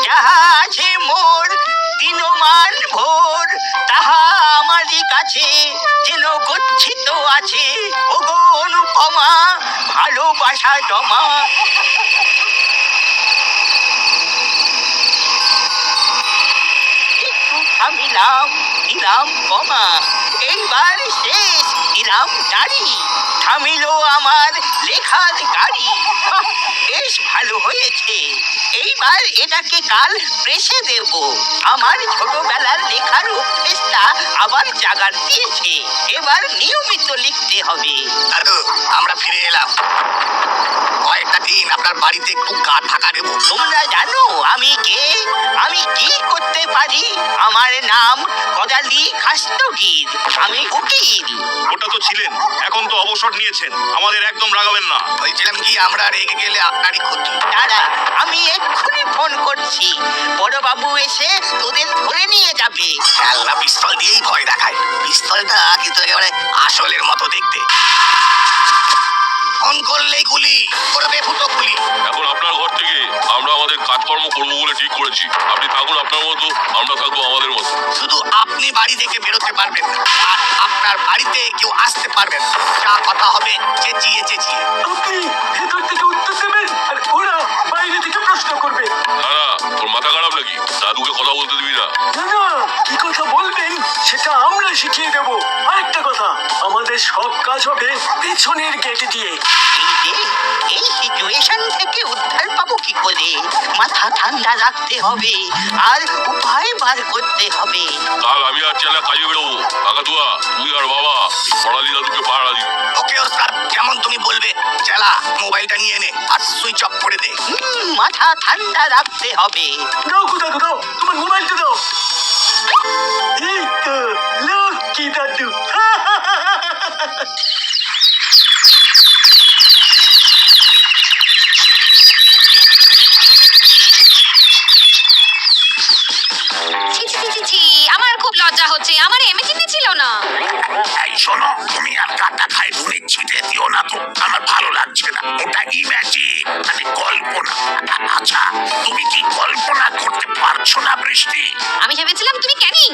যাহা আছে মোর দিনমান ভোর, তাহা আমারই কাছে যেন গচ্ছিত আছে। ওগো অনুপমা, ভালোবাসা জমা। একটু থামিলাম, দিলাম কমা, এইবার শেষ দিলাম দাড়ি। থামিল আমার লেখার গাড়ি। বেশ ভালো হয়েছে, এইবার এটাকে কাল প্রেসে দেব। আমার ছোটবেলার লেখার অভ্যেসটা আবার জাগার দিয়েছে, এবার নিয়মিত লিখতে হবে। দাদু, আমরা ফিরে এলাম। কয়েকটা দিন আপনার বাড়িতে একটু গা ঢাকা দেবো। তোমরা জানো আমি কে, আমি কি করতে পারি? আমার নাম কদালি খাস্তগির, আমি উকিল। ওটা তো ছিলেন, এখন তো অবসর নিয়েছেন। আমাদের একদম রাগাবেন না। বলছিলাম কি, আমরা রেগে গেলে আপনারই ক্ষতি। দাদা, আমি এক্ষুনি ফোন করছি, বড়বাবু এসে তোদের ধরে নিয়ে যাবে। খেলনা পিস্তল দিয়েই ভয় দেখায়। পিস্তলটা কিন্তু একেবারে আসলের মতো দেখতে। ফোন করলেই গুলি করবে, ফুটো গুলি। এখন আপনার ঘর থেকে আমরা আমাদের কাজকর্ম করবো বলে ঠিক করেছি। আপনি থাকুন আপনার মতো, আমরা থাকবো আমাদের মতো। শুধু আপনি বাড়ি থেকে বেরোতে পারবেন না, আর আপনার বাড়িতে কেউ আসতে পারবেন না। যা কথা হবে চেঁচিয়ে চেঁচিয়ে। আপনি ভেতর থেকে উত্তর দেবেন আর ওরা বাইরে থেকে প্রশ্ন করবে। না না, তোর মাথা খারাপ নাকি? দাদুকে কথা বলতে দিবি না? না না, কি কথা বলবেন সেটা আমরা শিখিয়ে দেব। আরেকটা কথা, আমাদের সব কাজ হবে পেছনের গেট দিয়ে। এই সিচুয়েশন থেকে উদ্ধার পাবো কি করে? মাথা ঠান্ডা রাখতে হবে আর উপায় বার করতে হবে। কাল আমি আর চেলা কাজে বেরোবো। কাকাতুয়া, তুই আর বাবা পড়ালি দাদুকে পাহারা দিবি। ওকে ওস্তাদ, যেমন তুমি বলবে। চেলা, মোবাইলটা নিয়ে নে আর সুইচ অফ করে দে। মাথা ঠান্ডা রাখতে হবে। দাও দাদু, দাও তোমার মোবাইলটা দাও। এই তো লক্ষ্মী দাদু। আমার খুব লজ্জা হচ্ছে, আমার এমএচিতে ছিল না। এই শোনো, তুমি আর কাটা খাই নুনে ছিটে দিও না তো, আমার ভালো লাগছে না। ওটা ইম্যাজিন, মানে কল্পনা। আচ্ছা, তুমি কি কল্পনা করতে পারছো না বৃষ্টি? আমি ভেবেছিলাম তুমি ক্যানিং।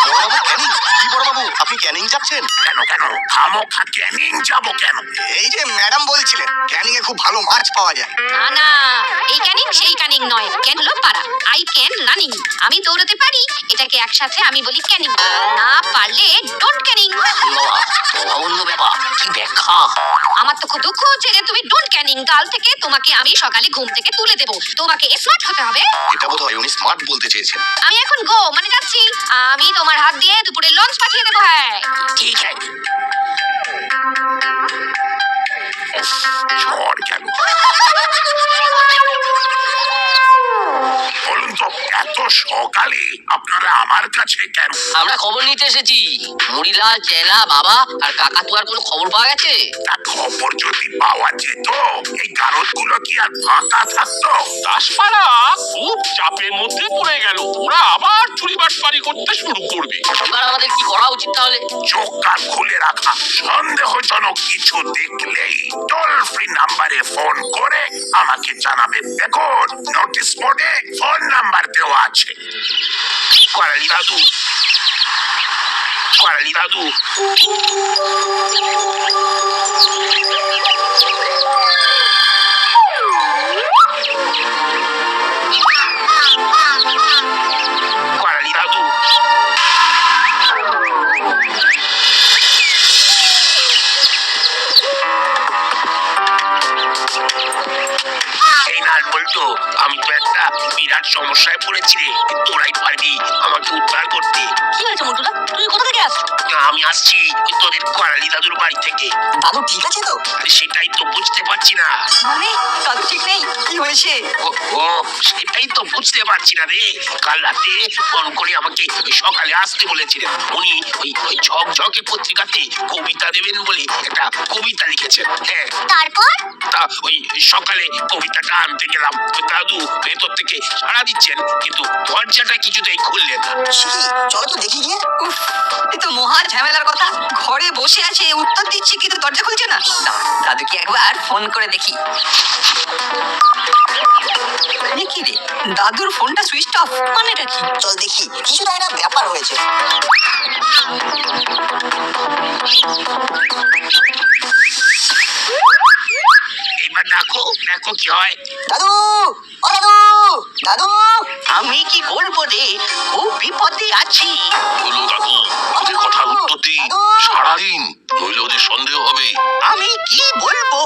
বড়বাবু ক্যানিং? কি বড়বাবু, আপনি ক্যানিং যাচ্ছেন? কেন কেন, খামোখা ক্যানিং যাবো কেন? এই যে ম্যাডাম বলছিলেন ক্যানিং এ খুব ভালো মাছ পাওয়া যায়। না না, এই ক্যানিং সেই ক্যানিং নয়। ক্যান হলো পারা, আই ক্যান রানিং। আমি দৌড়তে পারি, এটাকে একসাথে আমি বলি ক্যানিং। না পারলে ডোন্ট ক্যানিং। অন্য ব্যাপার, কি ব্যাখ্যা? আমার তো খুব দুঃখ হচ্ছে যে তুমি ডোন্ট ক্যানিং। কাল থেকে তোমাকে আমি সকালে ঘুম থেকে তুলে দেবো। তোমাকে স্মার্ট হতে হবে। এটা বোধহয় উনি স্মার্ট বলতে চেয়েছেন। আমি এখন গো মানে যাচ্ছি। আমি তোমার হাত দিয়ে দুপুরে লঞ্চ পাঠিয়ে দেবো। হ্যাঁ ঠিক আছে। ঝড় কেন? বলুন তো, এত সকালে আপনারা আমার কাছে কেন? আমরা খবর নিতে এসেছি। মুড়িলাল, চেলা, বাবা আর কাকাতুয়ার কোনো খবর পাওয়া গেছে? তা খবর যদি পাওয়া যেত, এই গারদগুলো কি আর ফাঁকা থাকতো? দাসপাড়া খুব চাপের মধ্যে পড়ে গেল। ওরা আবার চুরিবাটপারি করতে শুরু করবে। এবার আমাদের কি করা উচিত তাহলে? চোখ কান খুলে রাখা, সন্দেহজনক কিছু দেখলেই টোল ফ্রি নাম্বারে ফোন করে আমাকে জানাবেন। দেখুন, নোটিশ বোর্ডে ফোন নাম্বার দেওয়া আছে। করালি দাদু, করালি দাদু। করালি দাদু। এই নাট বলতো, আমি তো একটা বিরাট সমস্যায় পড়েছি রে। তোরাই পারবি আমাকে উদ্ধার করতে। কি হয়েছে মন্টুদা, তুই কোথা থেকে আসছো? আমি আসছি ওই তোদের করালি দাদুর বাড়ি থেকে। দাদু ঠিক আছে তো? আরে সেটাই তো বুঝতে পারছি না। মানে দাদু ঠিক নেই? কি হয়েছে? ও সেটাই তো বুঝতে পারছি না রে। কাল রাতে ফোন করে আমাকে সকালে আসতে বলেছিলেন। উনি ওই ঝকঝকে পত্রিকাতে কবিতা দেবেন বলে একটা কবিতা লিখেছেন। হ্যাঁ, তারপর তা ওই সকালে কবিতাটা আনতে গেলাম। দাদু ভেতর থেকে সাড়া দিচ্ছেন, কিন্তু দরজাটা কিছুতেই খুললেন না। চলো তো দেখি গিয়ে। উফ, এ তো মহা ঝামেলার কথা। ঘরে বসে আছে, উত্তর দিচ্ছি কিন্তু দরজা খুলছে না। দাদুকে একবার ফোন করে দেখি। দেখি রে, দাদুর ফোনটা সুইচ অফ, মানেটা কি? চল দেখি, কিছু তো একটা ব্যাপার হয়েছে। এবার ডাকো, দেখো কি হয়। দাদু, ও দাদু, দাদু, আমি কি করবো রে, খুব বিপদে আছি। হলো দাদু, ওদের কথার উত্তর দিই সারাদিন, নইলে ওদের সন্দেহ হবে। আমি কি বলবো?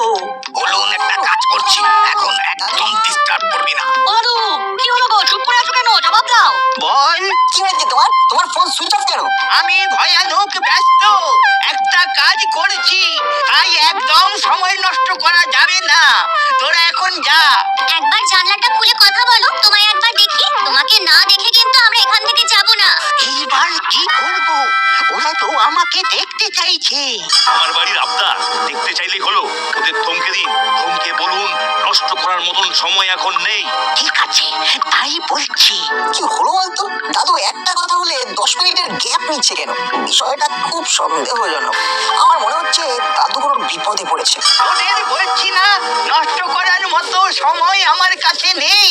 বলুন একটা কাজ করছি, এখন একদম ডিস্টার্ব করবি না। দাদু কি হলো গো, চুপ করে আছো কেন? জবাব দাও। বল। কি হয়েছে তোমার? তোমার ফোন সুইচ অফ কেন? আমি ভয়ানক ব্যস্ত, একটা কাজ করছি, তাই একদম সময় নষ্ট করা যাবে না। তোরা এখন যা। একবার জানলাটা খুলে কথা বলো, তোমায় একবার দেখি। তোমাকে না দেখে কিন্তু আমরা এখান থেকে যাব না। এইবার কি করব? ওরা তো আমাকে দেখতে চাইছে। আমার বাড়ির আবদার দেখতে চাইলেই হলো। ওদের থমকে দিন, থমকে বলুন নষ্ট করার মতন সময় এখন নেই। ঠিক আছে, তাই বলছি। কি হলো বলতো? দাদু একটা কথা বলে 10 মিনিটের গ্যাপ নিচ্ছে কেন? বিষয়টা খুব সন্দেহজনক। আমার মনে হচ্ছে দাদু কোনো বিপদে পড়েছে। ওদের বলছি না নষ্ট করার মতো সময় আমার কাছে নেই।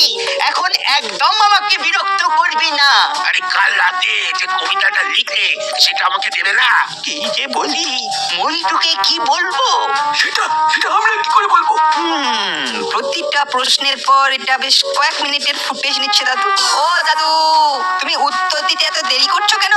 এখন একদম আমাকে বিরক্ত করবি না। আরে কাল রাতে যে কবিতাটা লিখে সেটা আমাকে দেবে না? কি যে বলি, মন্টুকে কি বলবো? সেটা সেটা আমরা কি করে বলবো? প্রতিটা প্রশ্নের পর এটা বেশ কয়েক মিনিটের ফুটেজ নিচ্ছে দাদু। ও দাদু, তুমি উত্তর দিতে এত দেরি করছো কেন?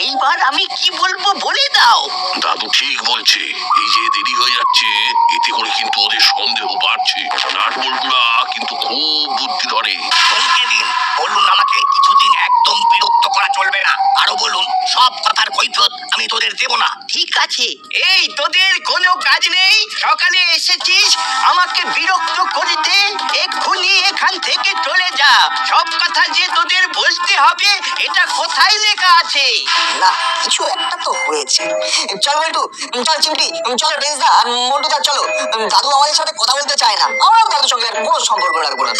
এইবার আমি কি বলবো বলে দাও। দাদু ঠিক বলছে, এই যে দেরি হয়ে যাচ্ছে এতে করে কিন্তু ওদের সন্দেহ বাড়ছে। নাটবল্টুরা কিন্তু খুব বুদ্ধি ধরে। থমকে দিন, বলুন আমাকে কিছুদিন একদম বিরক্ত করা চলবে না। আরো বলুন সব কথার কৈফিয়ত আমি তোদের দেব না। ঠিক আছে, এই তোদের কোনো কাজ নেই, সকালে এসেছিস আমাকে বিরক্ত করতে, এক্ষুনি এখান থেকে চলে যা। সব কথা যে তোদের বলতে হবে এটা কোথায় লেখা আছে? না, কিছু একটা তো হয়েছে। চল বল্টু, চল চিমটি, চলো রেজদা, মন্টুদা চলো। দাদু আমাদের সাথে কথা বলতে চায় না, আমরাও দাদুর সঙ্গে আর কোনো সম্পর্ক রাখবো না।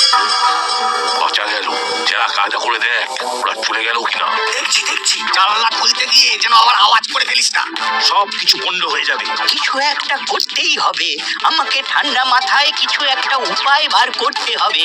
বাঁচা গেল, যারা কাজা করে দেখ ওরা চলে গেল কিনা। দেখছি দেখছি, জানলা খুলতে গিয়ে যেন আবার আওয়াজ করে ফেলিস না। সব কিছু পণ্ড হয়ে যাবে। কিছু একটা করতেই হবে, আমাকে ঠান্ডা মাথায় কিছু একটা উপায় বার করতে হবে।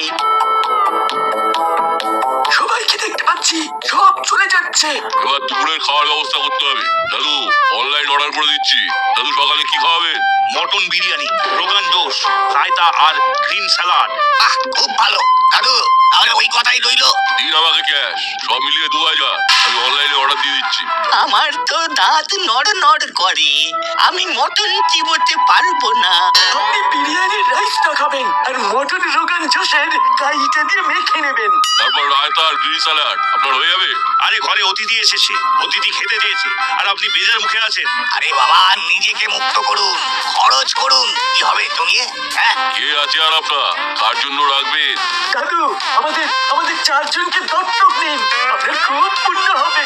সবাইকে দেখতে পাচ্ছি, সব চলে যাচ্ছে। এবার দুপুরের খাওয়ার ব্যবস্থা করতে হবে। দাদু অনলাইন অর্ডার করে দিচ্ছি। দাদু সকালে কি খাওয়াবেন? মটন বিরিয়ানি, রোগান জোশ, রায়তা আর গ্রিন স্যালাড। আহ খুব ভালো দাদু, তাহলে ওই কথাই রইলো। দিন আমাকে ক্যাশ, সব মিলিয়ে 2000। আমি অনলাইনে অর্ডার দিয়ে দিচ্ছি। আমার তো দাঁত নড় নড় করে, আমি মটন চিবোতে পারবো না। আপনি বিরিয়ানির রাইসটা খাবেন আর মটন রোগান জোশের কাইটা দিয়ে মেখে নেবেন। তারপর রায়তা আর গ্রিন স্যালাড আপনার হয়ে যাবে। আরে ঘরে অতিথি এসেছে, অতিথি খেতে দিয়েছে, আর আপনি বেজার মুখে আছেন। আরে বাবা নিজেকে মুক্ত করুন, খরচ করুন, কি হবে জমিয়ে? হ্যাঁ কে আছে আর আপনার, কার জন্য রাখবেন? দাদু আমাদের আমাদের 4 জনকে দত্তক নিন, আপনার খুব পুণ্য হবে।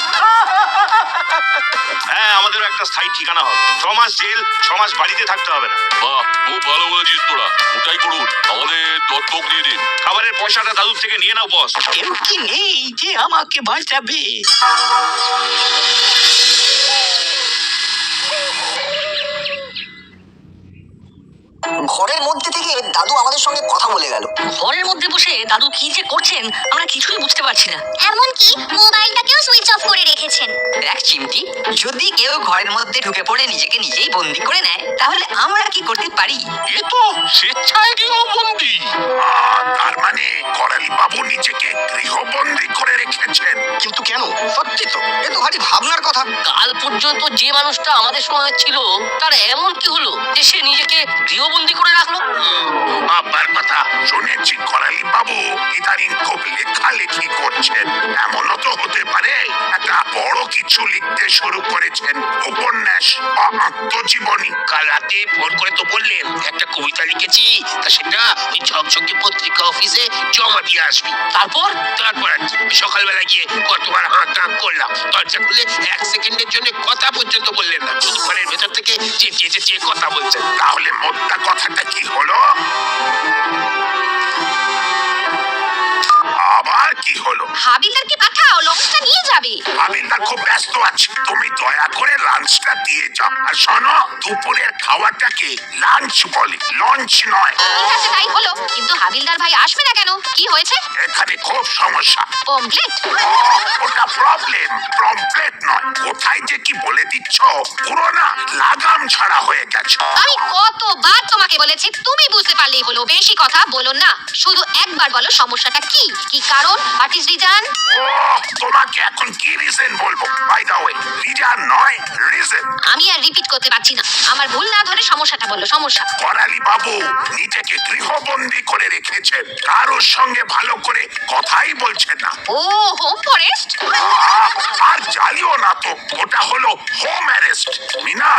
হ্যাঁ, আমাদেরও একটা স্থায়ী ঠিকানা হবে। 6 মাস জেল, 6 মাস বাড়িতে থাকতে হবে না। বাহ, খুব ভালো বলেছিস তোরা, ওটাই করুন, আমাদের দত্তক দিয়ে দিন। খাবারের পয়সাটা দাদুর থেকে নিয়ে নাও বস। কেউ কি নেই যে আমাকে বাঁচাবে? ঘরের মধ্যে থেকে দাদু আমাদের সঙ্গে কথা বলে গেল। ঘরের মধ্যে বসে দাদু কি যে করছেন আমরা কিছুই বুঝতে পারছি না। এমনকি মোবাইলটাকেও সুইচ অফ করে রেখেছেন। দেখ চিমটি, যদি কেউ ঘরের মধ্যে ঢুকে পড়ে নিজেকে নিজেই বন্দি করে নেয় তাহলে আমরা কি করতে পারি? এ তো স্বেচ্ছায় গৃহবন্দী। তার মানে করালি বাবু নিজেকে গৃহবন্দী করে রেখেছেন। কিন্তু কেন? সত্যি তো, এ তো ভারী ভাবনার কথা। কাল পর্যন্ত যে মানুষটা আমাদের সঙ্গে ছিল তার এমন কি হলো যে সে নিজেকে গৃহবন্দী করে রাখলো? বাবার কথা শুনেছি করালি বাবু ইদানিং খুব লেখালেখি করছেন। এমনও তো হতে পারে একটা বড় কিছু লিখতে শুরু করেছেন, উপন্যাস বা আত্মজীবনী। কাল রাতে ফোন করে তো বললেন একটা কবিতা লিখেছি, তা সেটা ওই ঝকঝকে পত্রিকা অফিসে জমা দিয়ে আসবি। তারপর আর কি, সকালবেলা গিয়ে কতবার হাঁক করলাম, দরজা খুলে 1 সেকেন্ডের জন্য কথা পর্যন্ত বললেন না। ঘরের ভেতর থেকে চেঁচিয়ে চেঁচিয়ে কথা বলছেন। তাহলে মোদ্দা কথাটা কি হলো? আবার কি হলো? হাবিলদারকে পাঠাও, লঞ্চটা নিয়ে যাবে। হাবিলদার খুব ব্যস্ত আছে, তুমি দয়া করে লাঞ্চটা দিয়ে যাও। আর শোনো, দুপুরের খাওয়াটাকে লাঞ্চ বলে, লঞ্চ নয়। ঠিক আছে, তাই হলো, কিন্তু হাবিলদার ভাই আসবে না কেন? কি হয়েছে? এখানে খুব সমস্যা। পমপ্লেট? ওটা প্রবলেম, প্রমপ্লেট নয়। কোথায় যে কি বলে দিচ্ছ, পুরো না লাগাম ছাড়া হয়ে গেছে। আমি কতবার তোমাকে বলেছি, তুমি বুঝতে পারলেই হলো, বেশি কথা বলো না। শুধু একবার বলো সমস্যাটা কি, কি কারণ, হোয়াট ইজ রিজন? তোমাকে এখন কি রিজন বলবো? বাই দ্য ওয়ে, রিজন নয়, রিজন। আমি আর রিপিট করতে পারছি না, আমার ভুল না ধরে সমস্যাটা বললো। সমস্যা? করালি বাবু নিজেকে গৃহবন্দী করে রেখেছেন, কারোর সঙ্গে ভালো করে কথাই বলছেন না। ও, হোম ফরেস্ট? আর জ্বালিও না তো, ওটা হলো হোম অ্যারেস্ট। মিনা,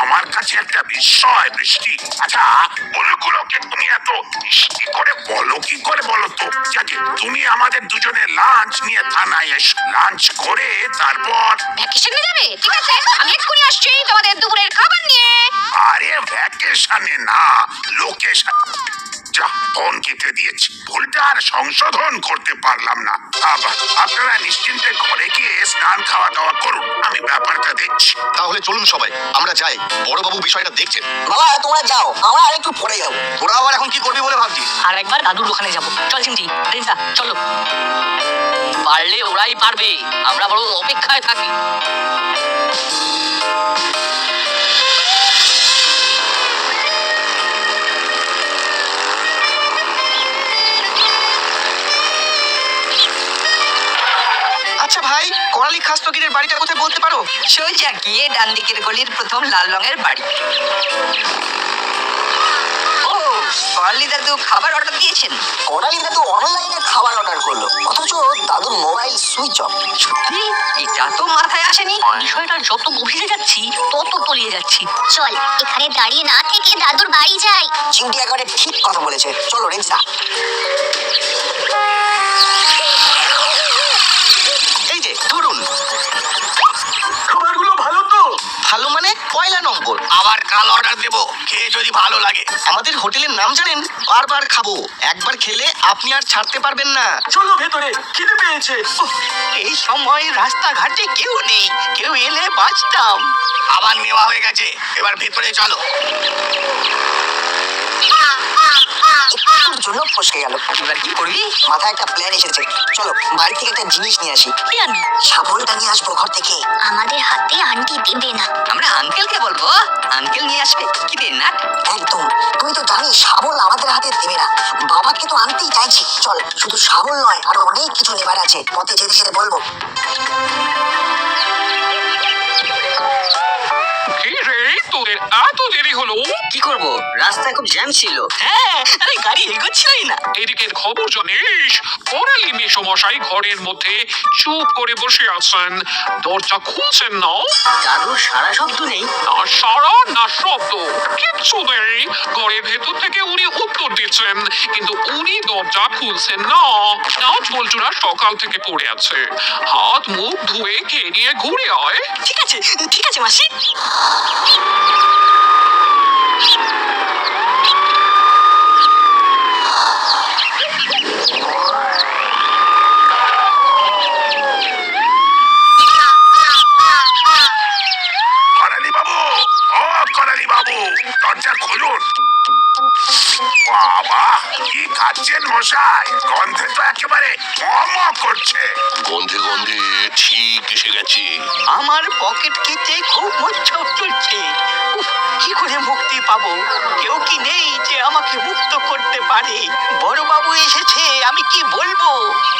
আমার কাছে একটা বিষয় বৃষ্টি। আচ্ছা, ওগুলোকে তুমি এত মিষ্টি করে বলো কি করে বলো তো? যাকে তুমি আমাদের দুজনের লাঞ্চ নিয়ে থানায় এসো, লাঞ্চ করে তারপর। ভ্যাকেশনে যাবে? ঠিক আছে, আমি এক্ষুনি আসছি তোমাদের দুপুরের খাবার নিয়ে। আরে ভ্যাকেশনে না, লোকেশন। যা, ফোন কেটে দিয়েছি, ভুলটা আর সংশোধন করতে পারলাম না। আপনারা নিশ্চিন্তে ঘরে গিয়ে স্নান খাওয়া দাওয়া করুন, আমি ব্যাপারটা দেখছি। তাহলে চলুন সবাই, আমরা যাই। বড়বাবু বিষয়টা দেখছেন। বাবা তোমরা যাও, আমরা আরেকটু পরে যাবো। তোরা আবার এখন কি করবি বলে ভাবছিস? আর একবার দাদুর ওখানে যাবো। চল চিমটি, রেঞ্জদা চলো। পারলে ওরাই পারবে, আমরা বরং অপেক্ষায় থাকি। আচ্ছা ভাই, করালি খাস্তগিরের বাড়িটা কোথায় বলতে পারো? সোজা গিয়ে ডান দিকের গলির প্রথম লাল রঙের বাড়ি। ও, করালি দাদু খাবার অর্ডার দিয়েছেন? করালি দাদু অনলাইনে খাবার অর্ডার করলো, অথচ দাদুর মোবাইল সুইচ অফ। সত্যি? এটা তো মাথায় আসেনি। বিষয়টা যত গভীরে যাচ্ছি তত তলিয়ে যাচ্ছি। চল, এখানে দাঁড়িয়ে না থেকে দাদুর বাড়ি যাই। চিমটি একেবারে ঠিক কথা বলেছে, চলো রেঞ্জদা। এই যে ধরুন। খাবারগুলো ভালো তো? ভালো মানে পয়লা নম্বর। আবার কাল অর্ডার দেবো, খেয়ে যদি ভালো লাগে। আমাদের হোটেলের নাম জানেন? বারবার খাবো, একবার খেলে আপনি আর ছাড়তে পারবেন না। চলো ভেতরে, খিদে পেয়েছে। এই সময় রাস্তাঘাটে কেউ নেই, কেউ এলে বাঁচতাম। আবার নেওয়া হয়ে গেছে, এবার ভেতরে চলো। একটুর জন্য ফসকে গেল। এবার কি করবি? মাথায় একটা প্ল্যান এসেছে, চলো বাড়ি থেকে একটা জিনিস নিয়ে আসি। কি আনবি? শাবলটা নিয়ে আসবো ঘর থেকে। আমাদের হাতে আন্টি দেবে না। আমরা আঙ্কেলকে বলবো, আঙ্কেল নিয়ে আসবে। কি রে নাট? একদম, তুমি তো জানিস শাবল আমাদের হাতে দেবে না। বাবাকে তো আনতেই চাইছি। চল, শুধু শাবল নয়, আরো অনেক কিছু নেবার আছে, পথে যেতে যেতে বলবো। কি রে, তোদের এত দেরি হলো? কি করব, রাস্তায় খুব জ্যাম ছিল। হ্যাঁ, আরে গাড়ি এগোচ্ছিলই না। এদিকের খবর জানিস? করালি মেসমশাই ঘরের মধ্যে চুপ করে বসে আছেন, দরজা খুলছেন না। দাদুর সারা শব্দ নেই। না সাড়া না শব্দ, কিচ্ছু নেই। ঘরের ভেতর থেকে উনি উত্তর দিচ্ছেন, কিন্তু উনি দরজা খুলছেন না। নাচ বল্টুরা সকাল থেকে পড়ে আছে, হাত মুখ ধুয়ে খেয়ে নিয়ে ঘুরে আয়। ঠিক আছে, ঠিক আছে মাসি। করালি বাবু, ও করালি বাবু, দরজা খুলুন। বাবা, কি খাচ্ছেন মশাই? গন্ধে তো একেবারে মম করছে। গন্ধে গন্ধে ঠিক এসে গেছে। আমার পকেট কেটে খুব মচ্ছব চলছে। উফ, কি করে মুক্তি পাবো? কেউ কি নেই যে আমাকে মুক্ত করতে পারে? বড় বাবু এসেছে, আমি কি বলবো?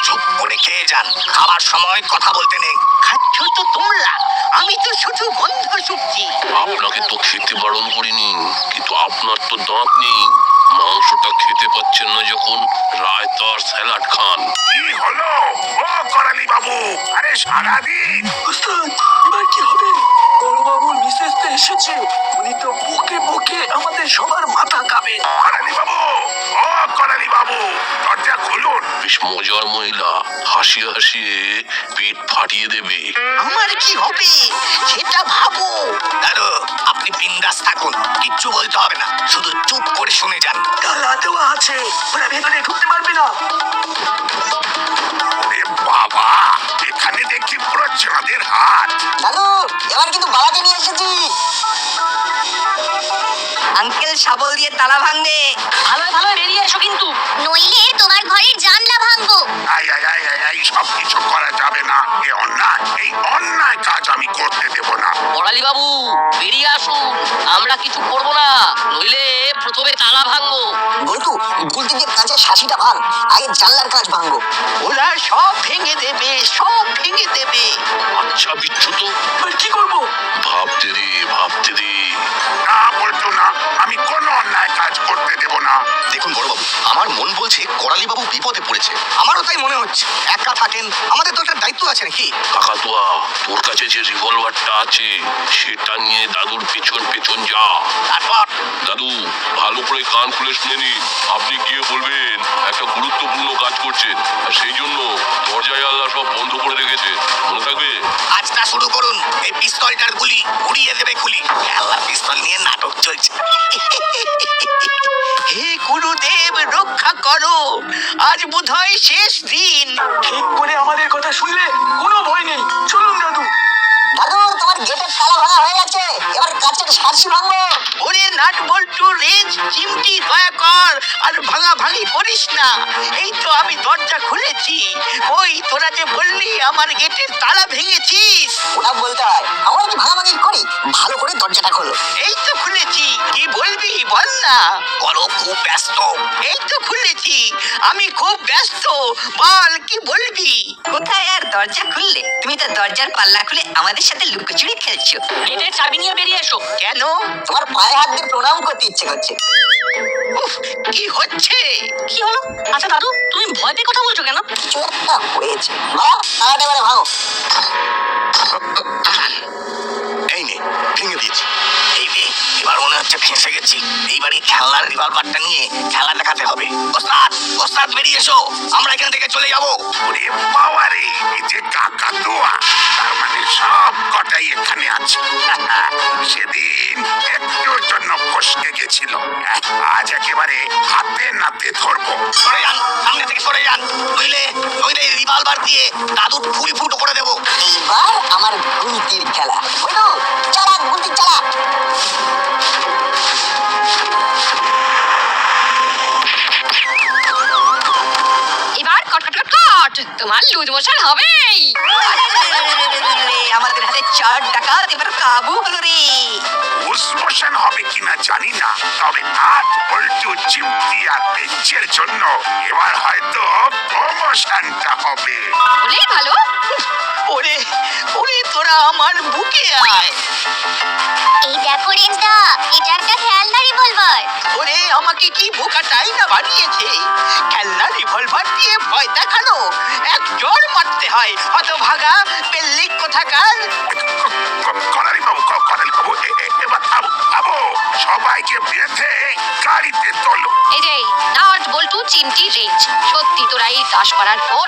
চুপ করে খেয়ে যান, খাবার সময় কথা বলতে নেই। খাচ্ছ তো তোমরা, আমি তো শুধু গন্ধ শুকছি। আপনাকে তো খেতে বারণ করিনি, কিন্তু আপনার তো দাঁত নেই। মাংসটা খেতে পাচ্ছেন না যখন, রায়তার স্যালাড খান। কি হলো ও করালি বাবু? আরে সারাদিন উস্তাদ, এবার কি হবে? বড়বাবুর মিসেস তো এসেছে, উনি তো বকে বকে আমাদের সবার মাথা কাঁপে। করালি বাবু, ও করালি বাবু, দরজা খুলুন। বেশ মজার মহিলা, হাসিয়ে হাসিয়ে পেট ফাটিয়ে দেবে। আমার কি হবে সেটা ভাবো। দাদু, আপনি বিন্দাস থাকুন, কিচ্ছু বলতে হবে না, শুধু চুপ করে শুনে যান। তালা দেওয়া আছে, ওরা ভেতরে ঢুকতে পারবে না। ওরে দেখি পুরো চাঁদের হাত। দাদু এবার কিন্তু বাবাকে নিয়ে এসেছি। আঙ্কেল শাবল দিয়ে তালা ভাঙবে। ভালো ভালো বেরিয়ে এসো কিন্তু। নইলে তোমার ঘরের জানলা ভাঙবো। I I I I I সব কিছু করা যাবে না, এ অন্যায়, এই অন্যায় কাজ আমি করতে দেব না। বড়ালি বাবু বেরিয়ে আসুন, আমরা কিছু করব না, নইলে প্রথমে তালা ভাঙবো। বল্টু গুলতি দিয়ে কাঁচের শাসিটা ভাঙ, আগে জানলার কাঁচ ভাঙবো। ওরা সব ভেঙে দেবে, সব ভেঙে দেবে। আচ্ছা বিচ্ছু তো এবার কি করবো? ভাবতে দে ভাবতে দে। না বলতো না, আমি কোনো অন্যায় কাজ করতে দেব না। দেখুন বড়বাবু, আমার মন বলছে করালি বাবু বিপদে পড়েছে। আমারও তাই মনে হচ্ছে। একা থাকেন, আমাদের তো একটা দায়িত্ব আছে নাকি? কাকাতুয়া, তোর কাছে যে রিভলভারটা আছে সেটা নিয়ে দাদুর পেছন পেছন যা। তারপর দাদু ভালো করে কান খুলে শুনে নিন, আপনি গিয়ে বলবেন একটা গুরুত্বপূর্ণ কাজ করছেন, আর সেই জন্য দরজা জানলা সব বন্ধ করে রেখেছে, মনে থাকবে? কাজটা শুরু করুন। এই পিস্তলটার গুলি উড়িয়ে দেবে খুলি। খেলা পিস্তল নিয়ে নাটক চলছে। হে গুরুদেব রক্ষা করো, আজ বোধহয় শেষ দিন। ঠিক করে আমাদের কথা শুনলে কোনো ভয় নেই। চলুন দাদু। দাদু তোমার গেটের তালা ভাঙা হয়ে গেছে, এবার কাঁচের শাসি ভাঙবো। ওরে নাট বল্টু রেঞ্জ চিমটি দয়া কর আর ভাঙাভাঙি করিস না। এই তো আমি দরজা খুলেছি। ওই তোরা যে বললি আমার গেটের তালা ভেঙেছিস। ওটা বলতে হয়, আমরা কি ভাঙাভাঙি করি? ভালো করে দরজাটা খোলো। এই তো খুলেছি, কি বলবি বল না। বড় খুব ব্যস্ত। এই তো খুলেছি, আমি খুব ব্যস্ত, বল কি বলবি। কোথায় আর দরজা খুললে? তুমি তো দরজার পাল্লা খুলে আমাদের সাথে লুকোচুরি খেলছো। গেটের চাবি নিয়ে বেরিয়ে এসো। কেন? তোমার পায়ে হাত দিয়ে প্রণাম করতে ইচ্ছে করছে। উফ, কি হচ্ছে? কি হলো? আচ্ছা দাদু, তুমি ভয় পেয়ে কথা বলছো কেন? কিছু একটা হয়েছে। বাবা তালাটা এবারে ভাঙো। এই নে, ভেঙে দিয়েছি। এই রে, এবার মনে হচ্ছে ফেঁসে গেছি। এইবারই খেলনার রিভলভারটা নিয়ে খেলা দেখাতে হবে। ওস্তাদ, ওস্তাদ বেরিয়ে এসো, আমরা এখান থেকে চলে যাবো। ওরে বাবারে, এই যে কাকাতুয়া, তার মানে সব কটাই এখানে আছে। সেদিন একটুর জন্য ফসকে গেছিল, আজ একেবারে হাতে নাতে ধরবো। সরে যান, সামনে থেকে সরে যান, নইলে রিভলভার দিয়ে দাদুর ফুল ফুটো করে দেবো। এইবার আমার গুলতির খেলা। বল্টু চালা, গুলতি চালা। এবার কট কট কট কট, তোমার লুজ মোশন হবেই। আমাদের হাতে 4 ডাকাত এবার কাবু হলো রে। উৎমোশন হবে কিনা জানি না, তবে নাট বল্টু চিমটি আর বেঞ্চের জন্য এবার হয়তো প্রমোশনটা হবে। বলেই ভালো। ওরে ওরে তোরা আমার বুকে আয়। এই দেখো রেঞ্জদা, এটা একটা খেলনা রিভলভার। ওরে আমাকে কি বোকাটাই না বানিয়েছে। খেলনা রিভলভার দিয়ে ভয় দেখানো, এক জোর মারতে হয়। হতভাগা পেল্লিক কোথাকার। করালি বাবু, এবার থামো, সবাইকে বেঁধে গাড়িতে তোলো। এই যে নাট বল্টু চিমটি রেঞ্জ, সত্যি তোরা এই দাস করার পর